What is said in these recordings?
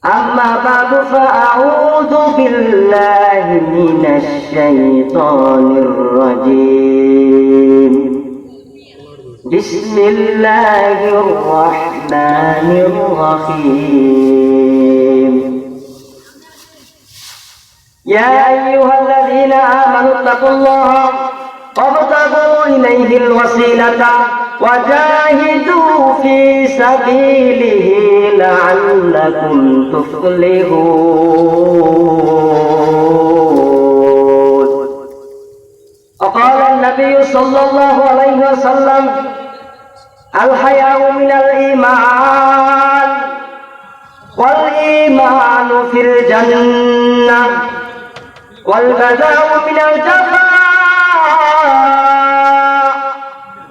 أما بعد فأعوذ بالله من الشيطان الرجيم بسم الله الرحمن الرحيم يا أيها الذين آمنوا اتقوا الله وابتغوا إليه الوسيلة وجاهدوا في سبيله لعلكم تفلحون. وقال النبي صلى الله عليه وسلم الحياء من الإيمان والإيمان في الجنة والبذاء من الجفاء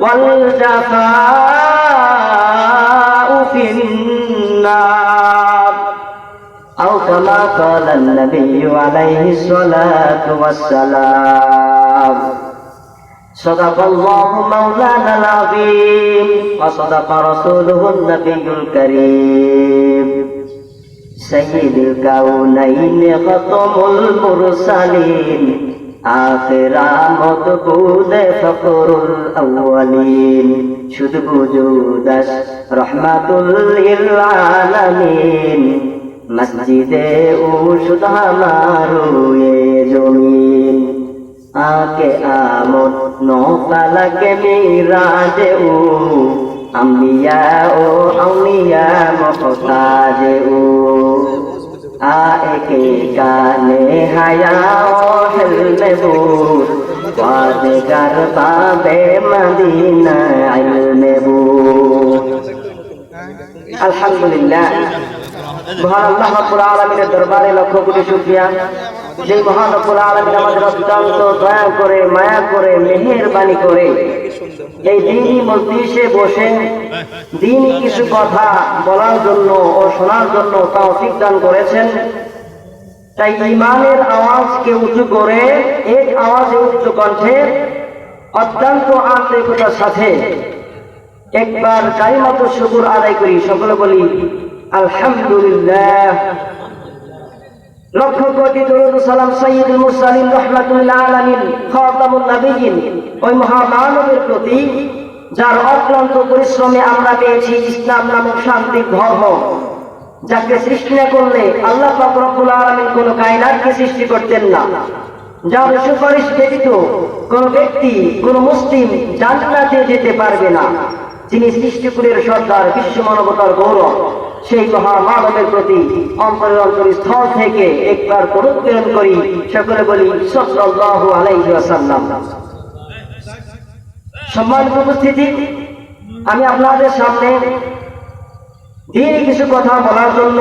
والجفاء في النار أو كما قال النبي عليه الصلاة والسلام. صدق الله مولانا العظيم وصدق رسوله النبي الكريم سيد الكونين خاتم المرسلين آخر مطبود فخر الأولين شد وجودش رحمة للعالمين مسجد شد ہمارو یہ زمین آکے آمد نو فلک میراج انبیاء اولیاء محتاج آئے کے کانے حیاء حلم بود وادگر باب مدینہ علم بود. আলহামদুলিল্লাহ, মহান আল্লাহ রাব্বুল আলামিনের দরবারে লক্ষ কোটি শুকরিয়া, যে মহান রব্বুল আলামিন আমাদের অত্যন্ত দয়া করে, মায়া করে, মেহেরবানি করে এই দ্বীনি মজলিসে বসে দ্বীনি কিছু কথা বলার জন্য ও শোনার জন্য তৌফিক দান করেছেন। তাই ঈমানের আওয়াজকে উঁচু করে এক আওয়াজে উচ্চ কণ্ঠে অত্যন্ত আন্তরিকতার সাথে একবার কালিমাত শুকর আদায় করি। সকলে বলি আলহামদুলিল্লাহ। লক্ষ কোটি দরুদ ও সালাম সাইয়্যিদুল মুরসালিন রাহমাতুল লিল আলামিন খাতামুন নবিয়্যিন ওই মহামানবের প্রতি, যার অক্লান্ত পরিশ্রমে আমরা পেয়েছি ইসলাম নামক শান্তির ধর্ম, যাকে সৃষ্টি না করলে আল্লাহ পাক রব্বুল আলামিন কোন কায়নাতকে সৃষ্টি করতেন না, যার সুপারিশ ব্যতীত কোন ব্যক্তি, কোন মুসলিম জান্নাতে যেতে পারবে না, যিনি সৃষ্টিকুলের সর্দার, বিশ্ব মানবতার গৌরব, সেই মহামানবের প্রতি অন্তরের অন্তরস্থল থেকে একবার দরুদ প্রেরণ করি। সকলে বলি সাল্লাল্লাহু আলাইহি ওয়াসাল্লাম। সম্মানিত উপস্থিতি, আমি আপনাদের সামনে দ্বীনি কিছু কথা বলার জন্য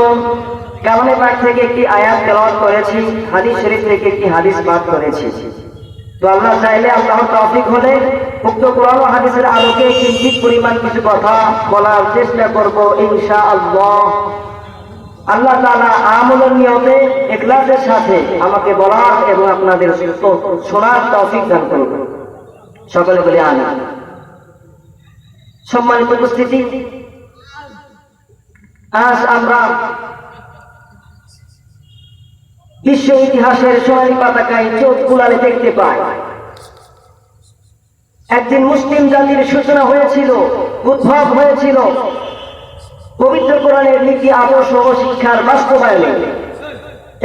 কালামে পাক থেকে একটি আয়াত তেলাওয়াত করেছি, হাদিস শরীফ থেকে একটি হাদিস পাঠ করেছি। তো আল্লাহ চাইলে, আল্লাহর তৌফিক হলে উক্ত কোরআন ও হাদিসের আলোকে কিঞ্চিত পরিমাণ কিছু কথা বলার চেষ্টা করব ইনশাআল্লাহ। আল্লাহ তাআলা আমলের নিয়তে ইখলাসের সাথে আমাকে বলার এবং আপনাদের শোনার তৌফিক দান করুন। সকলে বলি আমিন। সম্মানিত উপস্থিতি, আজ আমরা বিশ্ব ইতিহাসের সোনালী পতাকায় চোখ বুলালে দেখতে পাই, একদিন মুসলিম জাতির সূচনা হয়েছিল, উদ্ভব হয়েছিল পবিত্র কোরআনের নীতি আদর্শ ও শিক্ষার বাস্তবায়নে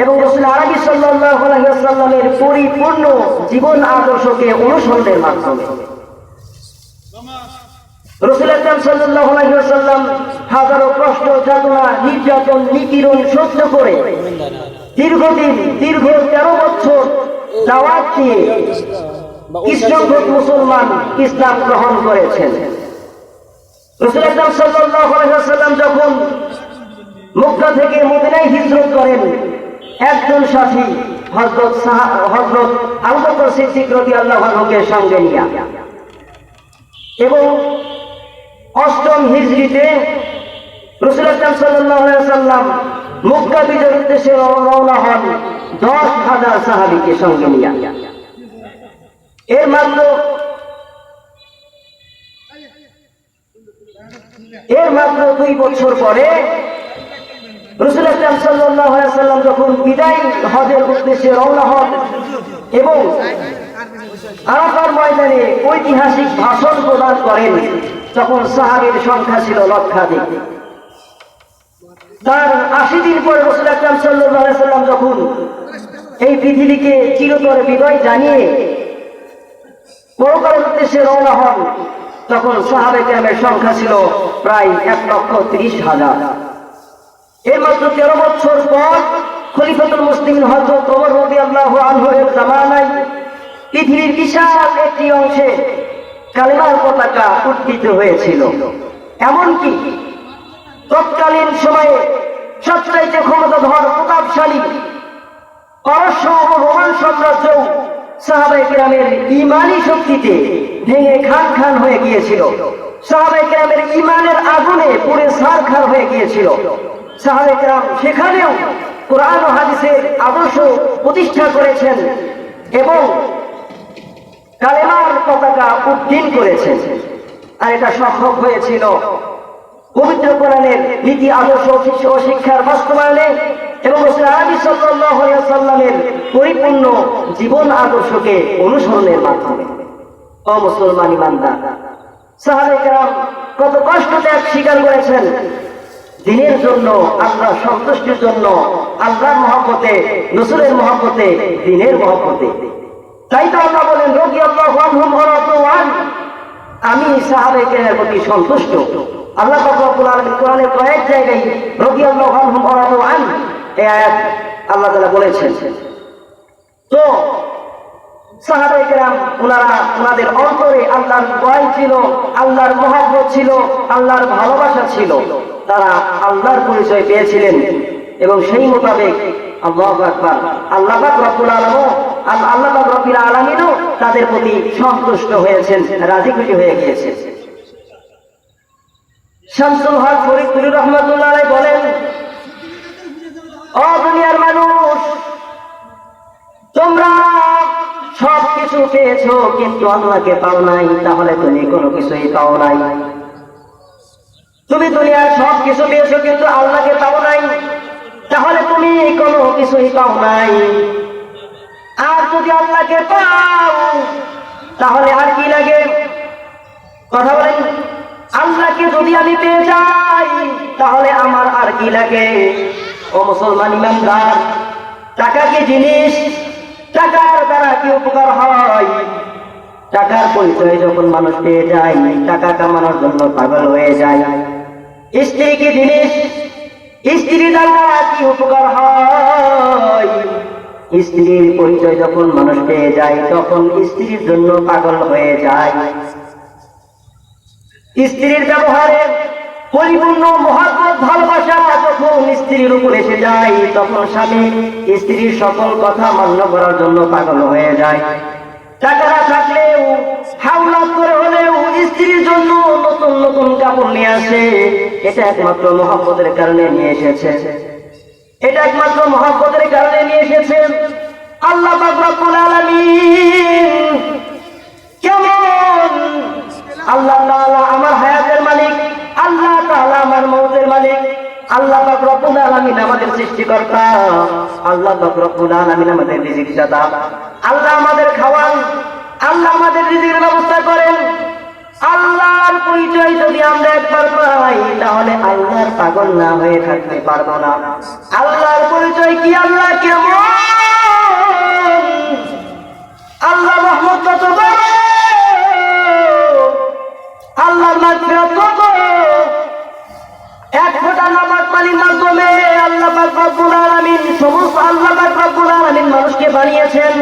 এবং রাসূল আরবী সাল্লাল্লাহু আলাইহি ওয়াসাল্লামের পরিপূর্ণ জীবন আদর্শকে অনুসরণের মাধ্যমে। রাসূল আকরাম সাল্লাল্লাহু আলাইহি ওয়াসাল্লাম হাজারো কষ্ট, যাতনা, নির্যাতন, নিপীড়ন সহ্য করে দীর্ঘ 13 বছর দাওয়াত দিয়ে ইসলামভক্ত মুসলমান ইসলাম গ্রহণ করেছেন। রাসূল আকরাম সাল্লাল্লাহু আলাইহি ওয়াসাল্লাম যখন মক্কা থেকে মদিনায় হিজরত করেন, একজন সাথী হযরত আবু বকর সিদ্দিক রাদিয়াল্লাহু আনহুকে সঙ্গে নিয়ে, এবং 8ম হিজরিতে রাসূল আকরাম সাল্লাল্লাহু আলাইহি ওয়াসাল্লাম মক্কা বিজয়ের উদ্দেশ্যে রওনা হন 10,000 সাহাবীকে সঙ্গে নিয়ে। এর মাত্র এর মাত্র 2 বছর পরে রাসূল আকরাম সাল্লাল্লাহু আলাইহি ওয়াসাল্লাম যখন বিদায় হজের উদ্দেশ্যে রওনা হন এবং আরাফার ময়দানে ঐতিহাসিক ভাষণ প্রদান করেন, তখন সাহাবীর সংখ্যা ছিল লক্ষাধিক। তার ৮০ দিন পরে রাসূল আকরাম সাল্লাল্লাহু আলাইহি ওয়াসাল্লাম যখন এই পৃথিবীকে চিরতরে বিদায় জানিয়ে পরকালের উদ্দেশ্যে রওনা হন, তখন সাহাবায়ে কেরামের সংখ্যা ছিল প্রায় ১,৩০,০০০। এর মাত্র ১৩ বছর পর খলিফাতুল মুসলিমিন হযরত ওমর রাদিয়াল্লাহু আনহু এর জামানায় পৃথিবীর বিশাল একটি অংশে কালেমার পতাকা উত্থিত হয়েছিল। এমনকি তৎকালীন সময়ে সবচাইতে ক্ষমতাধর প্রতাপশালী পারস্য ও রোমান সাম্রাজ্য সাহাবায়ে কেরামের ঈমানী শক্তিতে ভেঙে খান খান হয়ে গিয়েছিল। সাহাবায়ে কেরামের ঈমানের আগুনে পুড়ে ছারখার হয়ে গিয়েছিল। সাহাবায়ে কেরাম সেখানেও কোরআন ও হাদিসের আদর্শ প্রতিষ্ঠা করেছেন এবং কালেমার পতাকা উড্ডীন করেছেন। আর এটা সম্ভব হয়েছিল পবিত্র কোরআনের নীতি আদর্শ ও শিক্ষার বাস্তবায়নে এবং রাসূল আরবি সাল্লাল্লাহু আলাইহি ওয়াসাল্লামের পরিপূর্ণ জীবন আদর্শকে অনুসরণের মাধ্যমে। ও মুসলমান ইমানদার, সাহাবায়ে কেরাম কত কষ্ট ত্যাগ স্বীকার করেছেন দ্বীনের জন্য, আল্লাহর সন্তুষ্টির জন্য, আল্লাহর মহব্বতে, রাসূলের মহব্বতে, দ্বীনের মহব্বতে। তাই তো আল্লাহ বলেন রাদিয়াল্লাহু আনহুম ওয়া রাদু আন, আমি সাহাবায়ে কেরামের প্রতি সন্তুষ্ট। আল্লাহ পাক রব্বুল আলামিন কোরআনের কয়েক জায়গায় রাদিয়াল্লাহু আনহুম ওয়া রাদু আন এই আয়াত আল্লাহ তাআলা বলেছেন। তো সাহাবায়ে কেরাম ওনাদের অন্তরে আল্লাহর ভয় ছিল, আল্লাহর মহব্বত ছিল, আল্লাহর ভালোবাসা ছিল। তারা আল্লাহর পরিচয় পেয়েছিলেন এবং সেই মোতাবেক আল্লাহু আকবার, আল্লাহ পাক রব্বুল আলামিনও তাদের প্রতি সন্তুষ্ট হয়েছেন, রাজি খুশি হয়ে গিয়েছেন। শামসুল হক ফরিদপুরি রাহমাতুল্লাহ আলাইহি বলেন, ও দুনিয়ার মানুষ, তোমরা সব কিছু পেয়েছো কিন্তু আল্লাহকে পাও নাই, তাহলে তুমি কোনো কিছুই পাও নাই। তুমি দুনিয়ার সব কিছু পেয়েছো কিন্তু আল্লাহকে পাও নাই, তাহলে তুমি কোনো কিছুই পাও নাই। আর যদি আল্লাহকে পাও তাহলে আর কি লাগে? কথা বলেন, আল্লাহকে যদি আমি পেয়ে যাই তাহলে আমার আর কি লাগে? ও মুসলমান ইমানদার, টাকা কি জিনিস? টাকার দ্বারা কি উপকার হয়? টাকার পরিচয় যখন মানুষ পেয়ে যায়, টাকা কামানোর জন্য পাগল হয়ে যায়। স্ত্রী কি জিনিস? স্ত্রী দ্বারা কি উপকার হয়? স্ত্রীর পরিচয় যখন মানুষ পেয়ে যায় তখন স্ত্রীর জন্য পাগল হয়ে যায়। স্ত্রীর ব্যবহারে পরিপূর্ণ মহব্বত ভালোবাসা যখন স্ত্রীর উপর এসে যায় তখন স্বামী স্ত্রীর সকল কথা মান্য করার জন্য পাগল হয়ে যায়। টাকা না থাকলেও হাওলাত করে হলেও স্ত্রীর জন্য নতুন নতুন কাপড় নিয়ে আসে। এটা একমাত্র মহব্বতের কারণে নিয়ে এসেছে, এটা একমাত্র মহব্বতের কারণে নিয়ে এসেছে। আল্লাহ পাক রব্বুল আলামিন কেমন? আল্লাহ তাআলা আমার হায়াতের মালিক, আল্লাহ তাআলা আমার মওতের মালিক, আল্লাহ পাক রব্বুল আলামিন আমাদের সৃষ্টিকর্তা, আল্লাহ পাক রব্বুল আলামিন আমাদের রিজিক দাতা, আল্লাহ আমাদের খাওয়ান, আল্লাহ আমাদের রিজিকের ব্যবস্থা করেন। আল্লাহর পরিচয় যদি আমরা একবার পাই তাহলে আল্লাহর পাগল না হয়ে থাকতে পারবো না। আল্লাহর পরিচয় কি? আল্লাহ কেমন? আল্লাহ রহমত কত বড়, আল্লাহর মাগফিরাত কত। এক ফোঁটা নামাজ পানির মাধ্যমে আল্লাহ পাক রব্বুল আলামিন সমস্ত আল্লাহ পাক রব্বুল আলামিন মানুষকে বানিয়েছেন।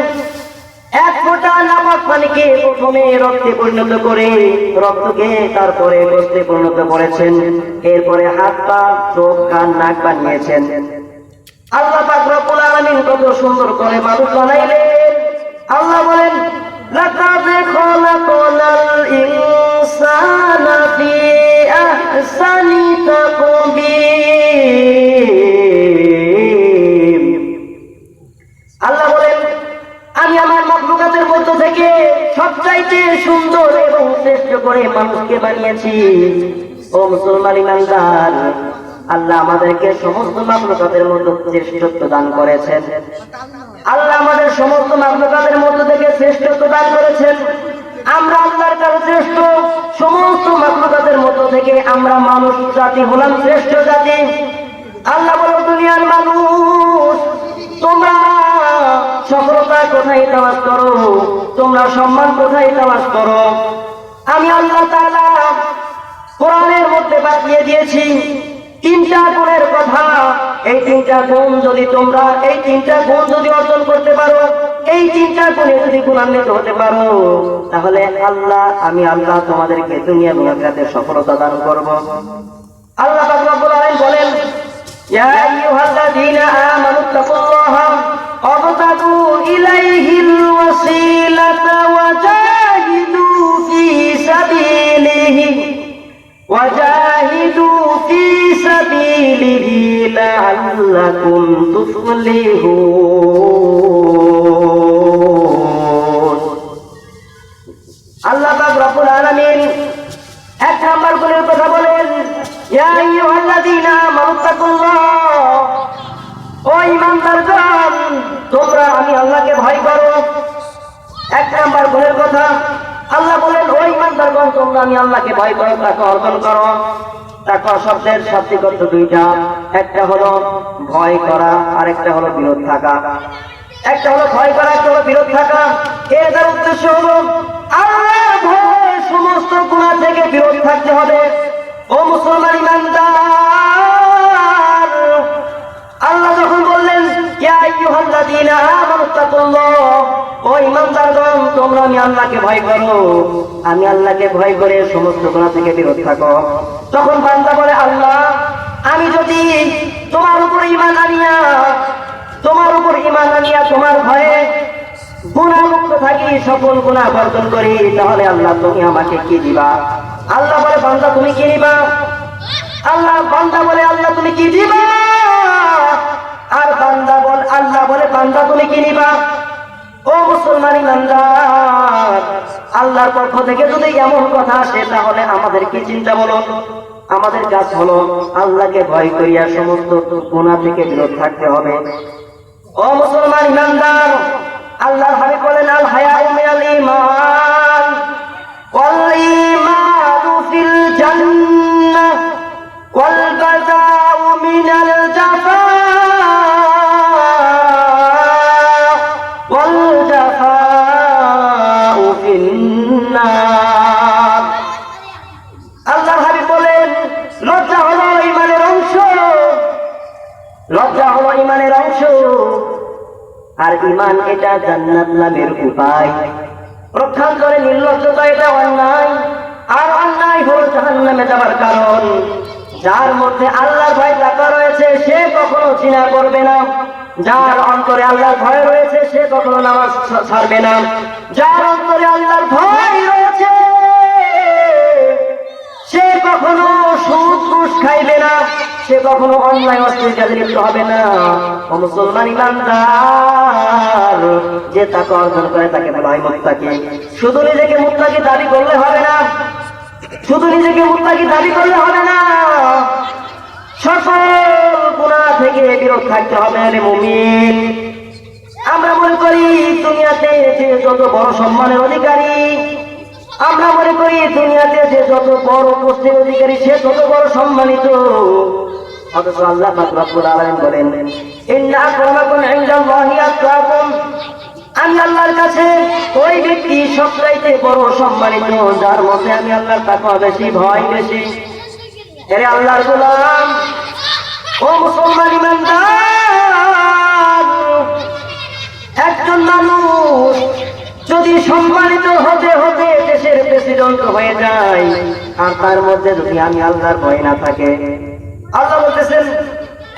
এক ফোঁটা নাপাক পানিকে প্রথমে রক্তে পরিণত করে, রক্তকে তারপরে গোশতে পরিণত করেছেন, এরপরে হাত পা চোখ কান নাক বানিয়েছেন। আল্লাহ পাক রব্বুল আলামিন কত সুন্দর করে মানুষ বানাইলেন। আল্লাহ বলেন, লাকাদ খালাকনাল ইনসানা ফি আহসানি তাকবীর। আল্লাহ বলেন, আমি আমার মাখলুকাতের মধ্য থেকে সবচাইতে সুন্দর এবং শ্রেষ্ঠ করে মানুষকে বানিয়েছি। ও মুসলমান ইমানদার, আল্লাহ আমাদেরকে সমস্ত মাখলুকাতের মধ্যে শ্রেষ্ঠত্ব দান করেছেন। আল্লাহ আমাদের সমস্ত মাখলুকাতের মধ্যে থেকে শ্রেষ্ঠত্ব দান করেছেন। আমরা আল্লাহর কাছে শ্রেষ্ঠ। সমস্ত মাখলুকাতের মধ্যে থেকে আমরা মানুষ জাতি হলাম শ্রেষ্ঠ জাতি। আল্লাহ বলে, দুনিয়ার মানুষ, তোমরা সফলতা কোথায় তালাশ করো, তোমরা সম্মান কোথায় তালাশ করো? আমি আল্লাহ তাআলা কোরআনের মধ্যে বাতিয়ে দিয়েছি তিনটা গুণের কথা। এই তিনটা গুণ যদি তোমরা অর্জন করতে পারো, এই তিনটা গুণে যদি গুণান্বিত হতে পারো, তাহলে আমি আল্লাহ তোমাদেরকে দুনিয়া এবং আখিরাতে সফলতা দান করব। আল্লাহ পাক রব্বুল আলামিন বলেন, ইয়া আইয়ুহাল্লাযীনা আমানুত্তাকুল্লাহা ওয়াবতাগু ইলাইহিল ওয়াসিলাতা ওয়াজাহিদু ফী সাবিলিহি লাআল্লাকুম তুফলিহুন। আল্লাহ পাক রব্বুল আলামিন এক নাম্বার গুণের কথা বলেন, ইয়া আইয়ুহাল্লাযীনা আমানুত্তাকুল্লাহ, ও ঈমানদারগণ, তোমরা আমি আল্লাহকে ভয় করো। এক নাম্বার গুণের কথা আল্লাহ বলেন, ও ঈমানদারগণ, তোমরা আমি আল্লাহকে ভয় করো, তাকে অর্জন করো। তাকওয়া শব্দের শাব্দিক অর্থ দুইটা, একটা হলো ভয় করা আর একটা হলো বিরত থাকা। একটা হলো ভয় করা, একটা হলো বিরত থাকা। এর যার উদ্দেশ্য হলো আল্লাহর ভয়ে সমস্ত গুনাহ থেকে বিরত থাকতে হবে। ও মুসলমান ঈমানদার, আল্লাহ যখন বললেন ইয়া আইয়ুহাল্লাযীনা আমানুত্তাকুল্লাহ, ও ঈমানদারগণ, তোমরা আমি আল্লাহকে ভয় করো, আমি আল্লাহকে ভয় করে সমস্ত গুনাহ থেকে বিরত থাকো, তখন বান্দা বলে, আল্লাহ, আমি যদি তোমার উপর ঈমান আনিয়া তোমার ভয়ে গুনাহমুক্ত থাকি, সকল গুনাহ বর্জন করি, তাহলে আল্লাহ তুমি আমাকে কি দিবা? আল্লাহ বলে, বান্দা তুমি কি নিবা? বান্দা বলে, আল্লাহ তুমি কি দিবা? আর আল্লাহ বলে, বান্দা তুমি কি নিবা? ও মুসলমান ঈমানদার, আল্লাহর পক্ষ থেকে যদি এমন কথা আসে, তাহলে আমাদের কি চিন্তা বলো? আমাদের কাজ হলো আল্লাহকে ভয় করিয়া সমস্ত গুনাহ থেকে বিরত থাকতে হবে। ও মুসলমান ঈমানদার, আল্লাহর হাবিব বলেন, আল হায়াউ মিনাল ঈমান ওয়াল ঈমানু ফিল জান্নাহ ওয়াল বাযাউ মিনাল জাফা ওয়াল জাফাউ ফিন নার। আল্লাহর হাবিব বলেন, লজ্জা হলো ঈমানের অংশ, লজ্জা হলো ঈমানের অংশ, আর ঈমান এটা জান্নাত লাভের উপায়। প্রক্ষান্তরে নির্লজ্জতা এটা অন্যায়, আর অন্যায় হলো জাহান্নামে যাবার কারণ। যার মধ্যে আল্লাহর ভয় তাকওয়া রয়েছে, সে কখনো জিনা করবে না। যার অন্তরে আল্লাহর ভয় রয়েছে, সে কখনো নামাজ ছাড়বে না। যার অন্তরে আল্লাহর ভয় রয়েছে, সে কখনো সুদ ঘুষ খাইবে না, সে কখনো অন্যায় অশ্লীল কাজে লিপ্ত হবে না। ও মুসলমান ঈমানদার, যে তাকওয়া অর্জন করে তাকে বলা হয় মুত্তাকি। শুধু নিজেকে মুত্তাকি দাবি করলে হবে না, সকল গুনাহ থেকে বিরত থাকতে হবে। রে মুমিন, আমরা মনে করি দুনিয়াতে যে যত বড় সম্মানের অধিকারী, আমরা মনে করি দুনিয়াতে যে যত বড় পোস্টের অধিকারী, সে তত বড় সম্মানিত। অথচ আল্লাহ পাক রব্বুল আলামিন বলেন, ইন্না আকরামাকুম ইনদাল্লাহি আতকাকুম, আমি আল্লাহর কাছে ওই ব্যক্তি সবচাইতে বড় সম্মানিত, যার মধ্যে আমি আল্লাহর তাকওয়া বেশি, ভয় বেশি। এরে আল্লাহর গোলাম, ও মুসলমান ঈমানদার, একজন মানুষ যদি সম্মানিত হতে হতে দেশের প্রেসিডেন্ট হয়ে যায়, আর তার মধ্যে যদি আমি আল্লাহর ভয় না থাকে, আল্লাহ বলতেছেন,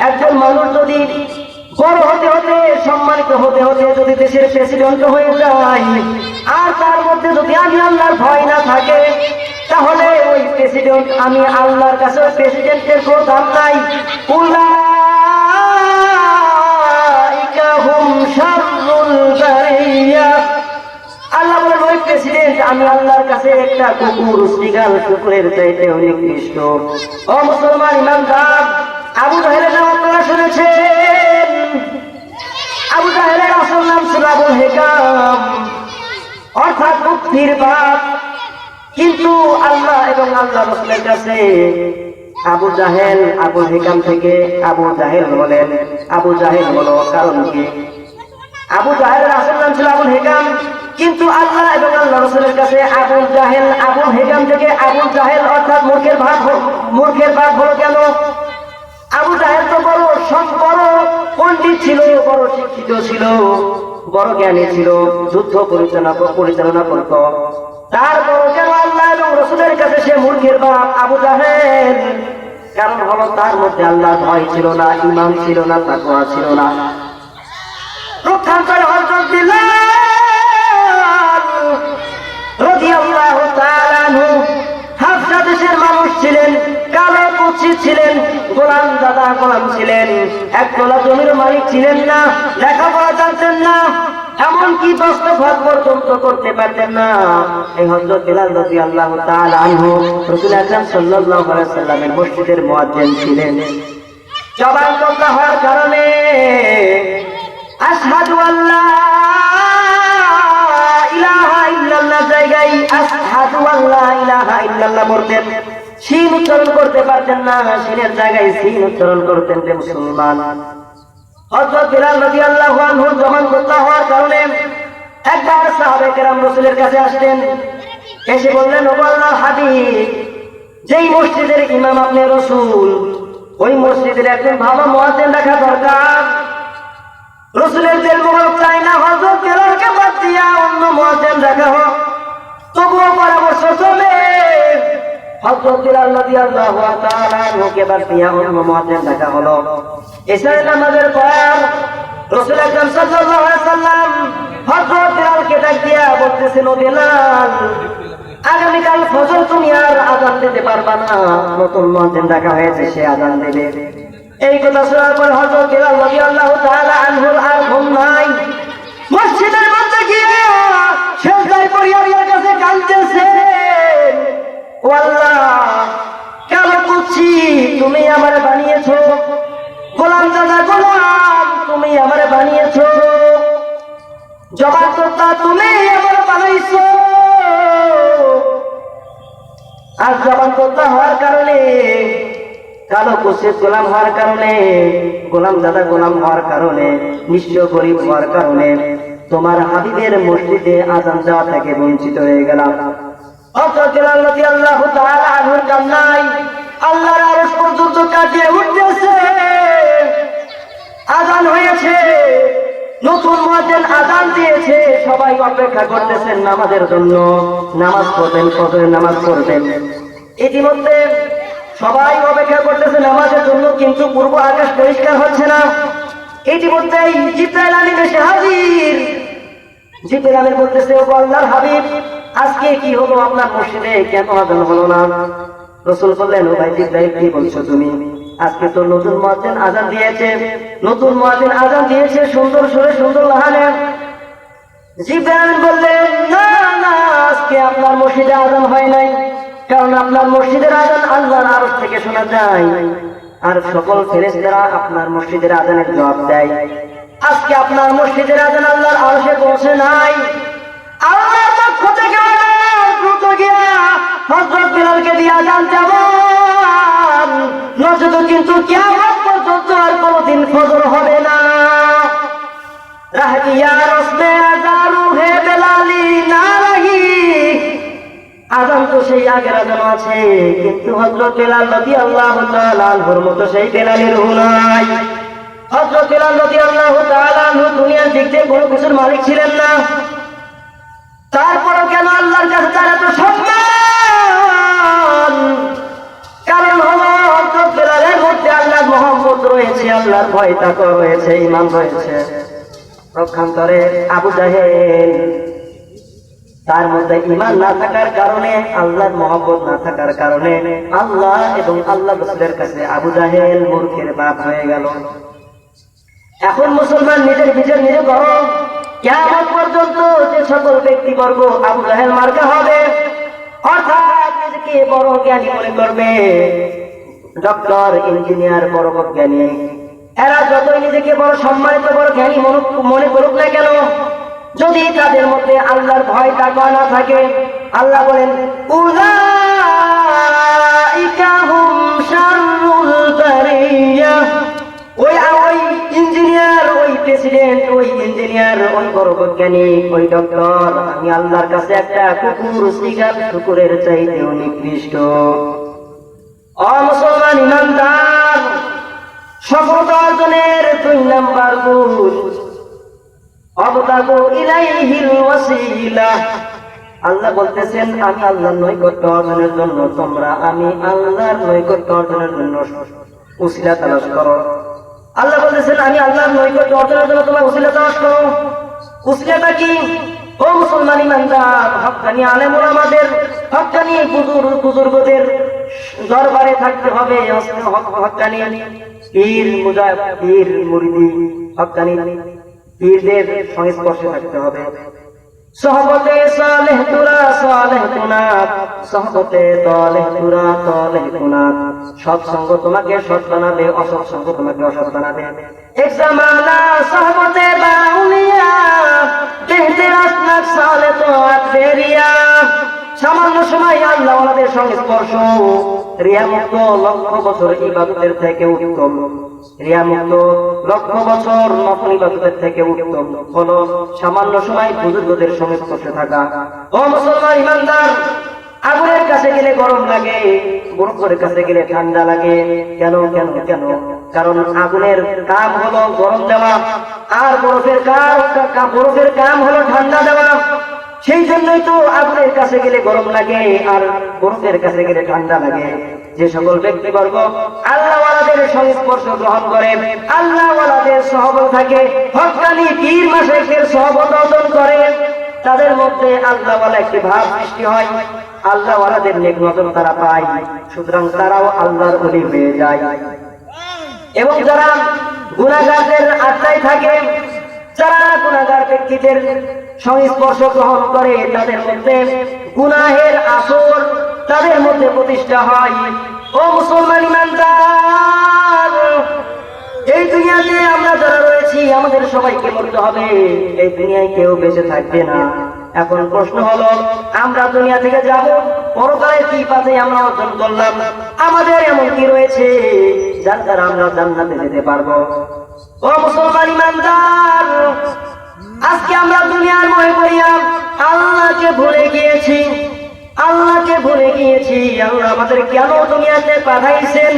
একজন মানুষ যদি বড় হতে হতে সম্মানিত হতে হতে যদি দেশের প্রেসিডেন্ট হয়ে যায়, আর তার মধ্যে যদি আমি আল্লাহর ভয় না থাকে, তাহলে ওই প্রেসিডেন্ট, আমি আল্লাহর কাছে প্রেসিডেন্টের কোনো দাম নাই। উলাইকা হুম শাররুল বারিয়া, আল্লাহ বলেন, ওই প্রেসিডেন্ট আমি আল্লাহর কাছে একটা কুকুর, শৃগাল কুকুরের চাইতে অনেক নিষ্ঠ। ও মুসলমান ঈমানদার, আবু জাহেলের নাম আপনারা শুনেছেন। আবু জাহেলের আসল নাম ছিল আবুল হেকাম, অর্থাৎ বুদ্ধির বাপ। কিন্তু আল্লাহ এবং আল্লাহ রাসূলের কাছে আবু জাহেল আবুল হেকাম থেকে আবু জাহেল বলেন। আবু জাহেল হলো কারণ কি? আবু জাহেলের আসল নাম ছিল আবুল হেকাম, কিন্তু আল্লাহ এবং আল্লাহ রাসূলের কাছে আবুল জাহেল আবুল হেকাম থেকে আবুল জাহেল অর্থাৎ মূর্খের বাপ হলো কেন? আবু জাহেল তো বড় পণ্ডিত ছিল, বড় শিক্ষিত ছিল, বড় জ্ঞানী ছিল, যুদ্ধ পরিচালনা করত। তারপর কেন আল্লাহ এবং রাসূলের কাছে সে মূর্খের বাপ আবু জাহেল? কারণ হলো তার মধ্যে আল্লাহর ভয় ছিল না, ঈমান ছিল না, তাকওয়া ছিল না। রূপকান্তরে হযরত বিলাল রাদিয়াল্লাহু তাআলা আনহু হাবশা দেশের মানুষ ছিলেন, কালো কুৎসিত ছিলেন, গোলাম ছিলেন, একতলা জমির মালিক ছিলেন না, লেখাপড়া জানতেন না, এমনকি দস্তখত পর্যন্ত করতে পারতেন না। এই হযরত বিলাল রাদিয়াল্লাহু তাআলা আনহু রাসূল আকরাম সাল্লাল্লাহু আলাইহি ওয়াসাল্লামের মসজিদের মুয়াজ্জিন ছিলেন। জবান বন্ধ হওয়ার কারণে আশহাদু আল্লা ইলাহা ইল্লাল্লাহ জায়গায় আশহাদু আল্লা ইলাহা ইল্লাল্লাহ বলতেন, শিন উচ্চারণ করতে পারতেন না, শিনের জায়গায় সিন উচ্চারণ করতেন যে মুসলমান। হযরত বিলাল রাদিয়াল্লাহু আনহু জবান বন্ধ হওয়ার কারণে একবার সাহাবায়ে কেরাম রাসূলের কাছে আসলেন, এসে বললেন, ও আল্লাহর হাবিব, যেই মসজিদের ইমাম আপনি রাসূল, ওই মসজিদের একজন ভালো মুয়াজ্জিন রাখা দরকার। রাসূলের দিল মোবারক চাই না হযরত বিলালকে বাদ দিয়া অন্য মুয়াজ্জিন রাখা হোক, তবুও পরামর্শ চলে। হযরত বিলাল রাদিয়াল্লাহু তাআলা আনহুকে বাদ দিয়া অন্য মুয়াজ্জিন রাখা হলো। এশার নামাজের পর রাসূল আকরাম সাল্লাল্লাহু আলাইহি ওয়াসাল্লাম হযরত বিলালকে ডাক দিয়া বলতেছেন, ও বিলাল, আগামীকাল ফজর তুমি আর আযান দিতে পারবা না, নতুন মুয়াজ্জিন রাখা হয়েছে, সে আযান দেবে। এই কথা শোনার পর হযরত বিলাল রাদিয়াল্লাহু তাআলা আনহুর আর ঘুম নাই। মসজিদের মধ্যে গিয়ে সেজদায় পড়ে আল্লাহর কাছে কাঁদতেছে, ও আল্লাহ, কেন বুঝছি তুমি আমারে বানিয়েছো, গোলাম তুমি আমারে বানিয়েছো, জবাবদাতা তুমি আমারে বানাইছো। আর জবাবদাতা হওয়ার কারণে, কালো কুৎসিত গোলাম হওয়ার কারণে, গোলাম হওয়ার কারণে, নিঃস্ব গরিব হওয়ার কারণে তোমার হাবিবের মসজিদে আযান দেওয়া থেকে বঞ্চিত হয়ে গেলাম। হযরত বিলাল রাদিয়াল্লাহু তাআলা আনহুর কান্নায় আল্লাহর আরশ পর্যন্ত কাটিয়ে উঠতেছে। আযান হয়েছে, নতুন মুয়াজ্জিন আযান দিয়েছে, সবাই অপেক্ষা করতেছেন নামাজের জন্য, নামাজ পড়বেন, ফজরের নামাজ পড়বেন। ইতিমধ্যে সবাই অপেক্ষা করতেছে নামাজের জন্য, কিন্তু পূর্ব আকাশ পরিষ্কার হচ্ছে না। ইতিমধ্যেই জিবরাইল আমিন এসে হাজির। জিবরাইল আমিন বলতেছে, ও আল্লাহর হাবিব, আজকে কি হলো আপনার মসজিদে, কেন আযান হলো না? রাসূল বললেন, ও ভাই জিবরাইল, কি বলছো তুমি? আজকে তো নতুন মুয়াজ্জিন আযান দিয়েছে, সুন্দর সুরে, সুন্দর লাহানে। জিবরাইল বললেন, না না, আজকে আপনার মসজিদে আযান হয় নাই, কারণ আপনার মসজিদের আযান আল্লাহর আরশ থেকে শোনা যায়, আর সকল ফেরেশতারা আপনার মসজিদের আযানের জবাব দেয়। আজকে আপনার মসজিদের আযান আল্লাহর আরশে পৌঁছে নাই। আল্লাহর পক্ষ থেকে দ্রুত গিয়া হযরত বিলালকে দিয়ে আযান দেব, নচেত কিন্তু কিয়ামত পর্যন্ত আর কোনদিন ফজর হবে না। রাহিয়া রসমে আযানু হে বেলালি না রাহি, আযান তো সেই আগের আযান আছে, কিন্তু হযরত বিলাল রাদিয়াল্লাহু তাআলা আনহুর মতো সেই বেলালের রূহ নাই। হযরত বিলাল রাদিয়াল্লাহু তাআলা আনহু দুনিয়ার দিক থেকে কোনো কিছুর মালিক ছিলেন না, তারপরও কেন আল্লাহর কাছে তার এত সম্মান? কারণ হলো হযরত বিলালের মধ্যে আল্লাহর মহব্বত রয়েছে, আল্লাহর ভয় তাকওয়া রয়েছে, ঈমান রয়েছে। পক্ষান্তরে আবু জাহেল, তার মধ্যে ঈমান না থাকার কারণে, আল্লাহর মহব্বত না থাকার কারণে আল্লাহ এবং আল্লাহ রাসূলের কাছে আবু জাহেল মূর্খের বাপ হয়ে গেল। এখন মুসলমান নিজের বিচার নিজে করো। কিয়ামত পর্যন্ত যে সকল ব্যক্তিবর্গ আবু জাহেল মার্কা হবে, অর্থাৎ নিজেকে বড় জ্ঞানী মনে করবে, ডক্টর, ইঞ্জিনিয়ার, বড় জ্ঞানী, এরা যতই নিজেকে বড় সম্মানিত, বড় জ্ঞানী মনে করুক না কেন, যদি তাদের মধ্যে আল্লাহর ভয় তাকওয়া না থাকে, আল্লাহ বলেন উলাইকা হুম শাররুল বারিয়া। ওই ইঞ্জিনিয়ার, ওই প্রেসিডেন্ট, ওই ইঞ্জিনিয়ার, ওই বড় বৈজ্ঞানিক, ওই ডক্টর, আমি আল্লাহর কাছে একটা কুকুর, সিগাল কুকুরের চাইতেও নিকৃষ্ট। মুসলমান ইমানদার, সফলতা অর্জনের 2 নাম্বার গুণ অবতাগু ইলাইহিল ওয়াসিলা। আল্লাহ বলতেছেন আমি আল্লাহর নৈকট্য অর্জনের জন্য তোমরা আমি আল্লাহর নৈকট্য অর্জনের জন্য উসিলা তালাশ করো। আল্লাহ বলতেছেন আমি আল্লাহর নৈকট্য অর্জনের জন্য তোমরা উসিলা তালাশ করো। উসিলাটা কি? ও মুসলমান ইমানদার, হক্কানি আলেম ওলামাদের, হক্কানি বুজুর্গদের দরবারে থাকতে হবে। হক্কানি পীর, পীর মুরিদি, হক্কানি পীরদের সংস্পর্শে থাকতে হবে। সহবতে সালেহ তুরা সালেহ কুনাত, সহবতে তালেহ তুরা তালেহ কুনাত। সৎসঙ্গ তোমাকে সৎ বানাবে, অসৎ সঙ্গ তোমাকে অসৎ বানাবে। এক জামানা সহবতে বাউলিয়া, দেহতে আসনাক সালে তো আতবেরিয়া। সামান্য সময় আল্লাহ ওনাদের সংস্পর্শ রিয়া মুক্ত লক্ষ বছর ইবাদতের থেকে উত্তম। রিয়া মুক্ত লক্ষ বছর নফল ইবাদতের থেকে উত্তম হলো সামান্য সময় বুজুর্গদের সংস্পর্শে থাকা। ও মুসলমান ইমানদার, আগুনের কাছে গেলে গরম লাগে, বরফের কাছে গেলে ঠান্ডা লাগে। কেন কেন কেন? কারণ আগুনের কাম হলো গরম দেওয়া, আর বরফের কাম হলো ঠান্ডা দেওয়া। সেই জন্যই তো আগুনের কাছে গেলে গরম লাগে আর বরফের কাছে গেলে ঠান্ডা লাগে। যে সকল ব্যক্তিবর্গ আল্লাহওয়ালাদের সংস্পর্শ গ্রহণ করে, আল্লাহওয়ালাদের সহবত থাকে, হক্কানি পীর মাশায়েখের সহবত অর্জন করে, তাদের মধ্যে আল্লাহওয়ালা একটি ভাব সৃষ্টি হয়, আল্লাহওয়ালাদের নেক নজর তারা পায়, সুতরাং তারাও আল্লাহর ওলি হয়ে যায়। এবং যারা গুনাহগারদের আশ্রয় থাকে, যারা গুনাহগার ব্যক্তিদের সংস্পর্শ গ্রহণ করে, তাদের মধ্যে গুনাহের আসর তাদের মধ্যে প্রতিষ্ঠা হয়। ও মুসলমান ইমানদার, এই দুনিয়াতে আমরা যারা রয়েছি আমাদের সবাইকে মরতে হবে, এই দুনিয়ায় কেউ বেঁচে থাকবে না। এখন প্রশ্ন হলো, আমরা দুনিয়া থেকে যাব, পরকালে কি পাতে আমরা অর্জন করলাম? আমাদের এমন কি রয়েছে যার দ্বারা আমরা জান্নাতে যেতে পারবো? ও মুসলমান ইমানদার, আজকে আমরা দুনিয়ার মোহে পড়িয়া আল্লাহকে ভুলে গিয়েছি। আল্লাহকে ভুলে গিয়েছি। আল্লাহ আমাদের কেন দুনিয়াতে পাঠাইছেন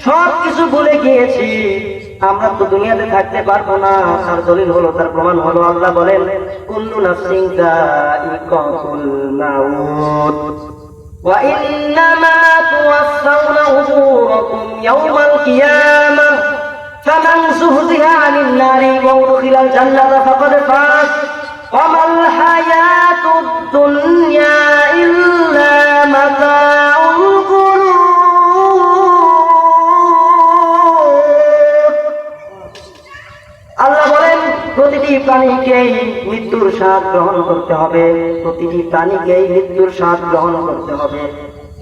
সবকিছু ভুলে গিয়েছি। আমরা তো দুনিয়াতে থাকতে পারবো না। তার দলিল হলো, তার প্রমাণ হলো, আল্লাহ বলেন কুল্লু নাফসিন যায়িকাতুল মাউত ওয়া ইন্নামা তুওয়াফাউনা উজুরাকুম ইয়াওমাল কিয়ামাহ ফামান যুহজিহা আনিন নারি ওয়া উদখিলাল জান্নাতা ফাকাদ ফাজ ওয়া মাল হায়াতুদ দুনিয়া ইল্লা মাতাউল গুরুর। আল্লাহ বলেন প্রতিটি প্রাণীকেই মৃত্যুর স্বাদ গ্রহণ করতে হবে, প্রতিটি প্রাণীকেই মৃত্যুর স্বাদ গ্রহণ করতে হবে।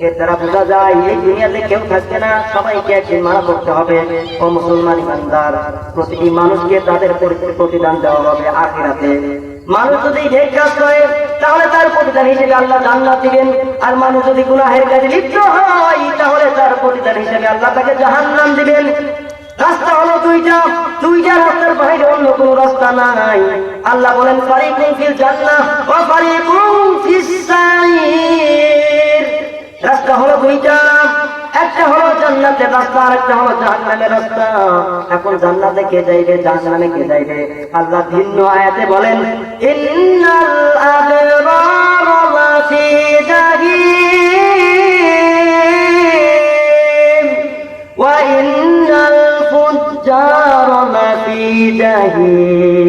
এর দ্বারা বোঝা যায় এই দুনিয়াতে কেউ থাকবে না, সবাইকে একদিন মারা করতে হবে। ও মুসলমান ইমানদার, প্রতিটি মানুষকে তাদের প্রতিদান দেওয়া হবে আখিরাতে। মানুষ যদি নেক কাজ করে তাহলে তার প্রতিদান হিসেবে আল্লাহ জান্নাত দিবেন, আর মানুষ যদি গুনাহের কাজে লিপ্ত হয় তাহলে তার প্রতিদান হিসেবে আল্লাহ তাকে জাহান্নাম দিবেন। রাস্তা হলো দুইটা রাস্তার বাইরে অন্য কোনো রাস্তা নাই। আল্লাহ বলেন ফারিকুন ফিল জান্নাহ ওয়া ফারিকুন ফিস সাইর। রাস্তা হলো দুইটা, একটা হলো জান্নাতের রাস্তা আর একটা হলো জাহান্নামের রাস্তা। এখন জান্নাতে কে যাইবে, জাহান্নামে কে যাইবে? আল্লাহ ভিন্ন আয়াতে বলেন ইন্নাল আবরারা লাফি জাহিম ওয়া ইন্নাল ফুজ্জারা লাফি জাহিম।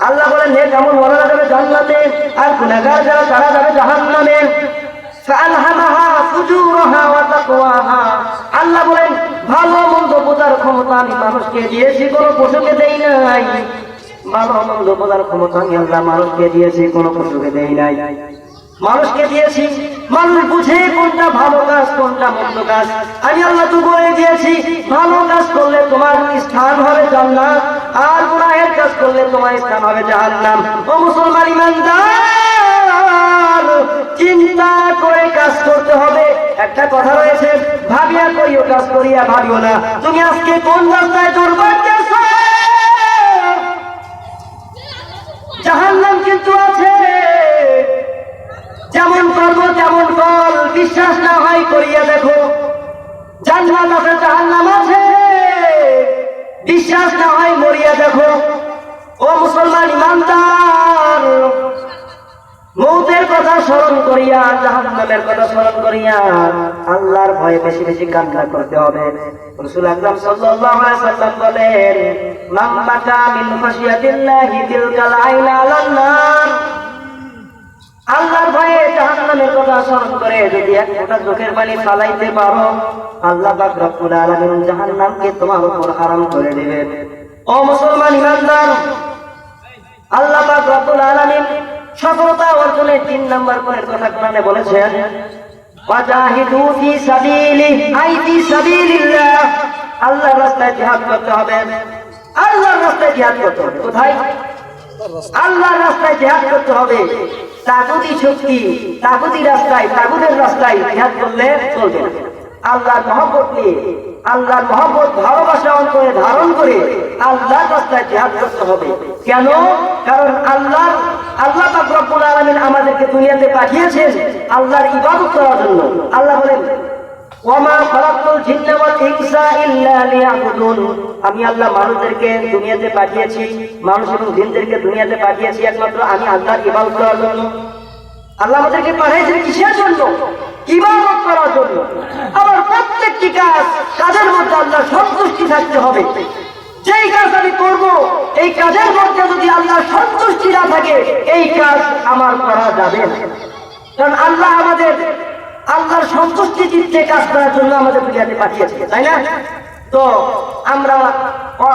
আল্লাহ বলেন নেক আমল ওয়ালারা যাবে জান্নাতে আর গুনাহগার যারা তারা যাবে জাহান্নামে। ফাআলহামাহা ফুজুরাহা ওয়া তাকওয়াহা। আল্লাহ বলেন ভালো মন্দ বোঝার ক্ষমতা আমি মানুষকে দিয়েছি, কোনো পশুকে দেই নাই। ভালো মন্দ বোঝার ক্ষমতা আমি আল্লাহ মানুষকে দিয়েছি, কোনো পশুকে দেই নাই। মানুষকে দিয়েছি মানুষ বুঝে কোনটা ভালো কাজ কোনটা মন্দ কাজ। আমি আল্লাহ তো বলে দিয়েছি, ভালো কাজ করলে তোমার স্থান হবে জান্নাত, আর গুনাহের কাজ করলে তোমার স্থান হবে জাহান্নাম। ও মুসলমান ইমানদার, চিন্তা করে কাজ করতে হবে। একটা কথা রয়েছে, ভাবিয়া করিও কাজ করিয়া ভাবিও না। তুমি আজকে কোন রাস্তায় দুর্ভাগ্যেছ, জাহান্নাম কিন্তু আছে। যেমন করবো তেমন ফল, বিশ্বাস না হয় করিয়া দেখো। জান্নাত আছে জাহান্নাম আছে, বিশ্বাস না হয় মরিয়া দেখো। ও মুসলমান ইমানদার, মৌতের কথা স্মরণ করিয়া জাহান্নামের কথা স্মরণ করিয়া আল্লাহর ভয়ে বেশি বেশি কান্না করতে হবে। রাসূল আকরাম সাল্লাল্লাহু আলাইহি ওয়াসাল্লাম বলেন, মান বাকা মিন খাশিয়াতিল্লাহি তিলকাল আইনা আলান নার। আল্লাহর ভয়ে জাহান্নামের কথা স্মরণ করে যদি এক ফোঁটা চোখের পানি ফালাইতে পারো, আল্লাহ পাক রব্বুল আলামিন জাহান্নামকে তোমার উপর হারাম করে দিবেন। ও মুসলমান ইমানদার, আল্লাহ পাক রব্বুল আলামিন সফলতা অর্জনের 3 নম্বর গুণের কথা কোরআনে বলেছেন, ওয়াজাহিদু ফি সাবিলিহি আই ফি সাবিলিল্লাহ। আল্লাহর রাস্তায় জিহাদ করতে হবে। আল্লাহর রাস্তায় জিহাদ করতে হবে। কোথায়? আল্লাহর রাস্তায় জিহাদ করতে হবে। তাগুতি শক্তি, তাগুতি রাস্তায়, তাগুতের রাস্তায় জিহাদ করলে চলবে না। আল্লাহর মহব্বত নিয়ে, আল্লাহর মহব্বত ভালোবাসা অন্তরে ধারণ করে আল্লাহর রাস্তায় জিহাদ করতে হবে। কেন? কারণ আল্লাহ পাক রব্বুল আলামিন আমাদেরকে দুনিয়াতে পাঠিয়েছেন আল্লাহর ইবাদত করার জন্য। আল্লাহ বলেন, ওয়ামা খালাকতুল জিন্না ওয়াল ইনসা ইল্লা লিয়াবুদুন। আমি আল্লাহ মানুষদেরকে দুনিয়াতে পাঠিয়েছি, মানুষ এবং জিনদেরকে দুনিয়াতে পাঠিয়েছি একমাত্র আমি আল্লাহর ইবাদত করার জন্য। আল্লাহ আমাদেরকে পাঠিয়েছেন কিসের জন্য? ইবাদত করার জন্য। আবার প্রত্যেকটি কাজের মধ্যে আল্লাহর সন্তুষ্টি থাকতে হবে। যেই কাজ আমি করব, এই কাজের মধ্যে যদি আল্লাহর সন্তুষ্টি না থাকে, এই কাজ আমার করা যাবে না। কারণ আল্লাহ আমাদের আল্লাহর সন্তুষ্টি চিত্তে কাজ করার জন্য আমাদের দুনিয়াতে পাঠিয়েছে, তাই না? তো আমরা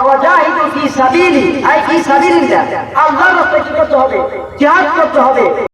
ওয়াজাহিদু ফি সাবিলি আই ফি সাবিলিল্লাহ, আল্লাহর রাস্তায় কি করতে হবে? জিহাদ করতে হবে।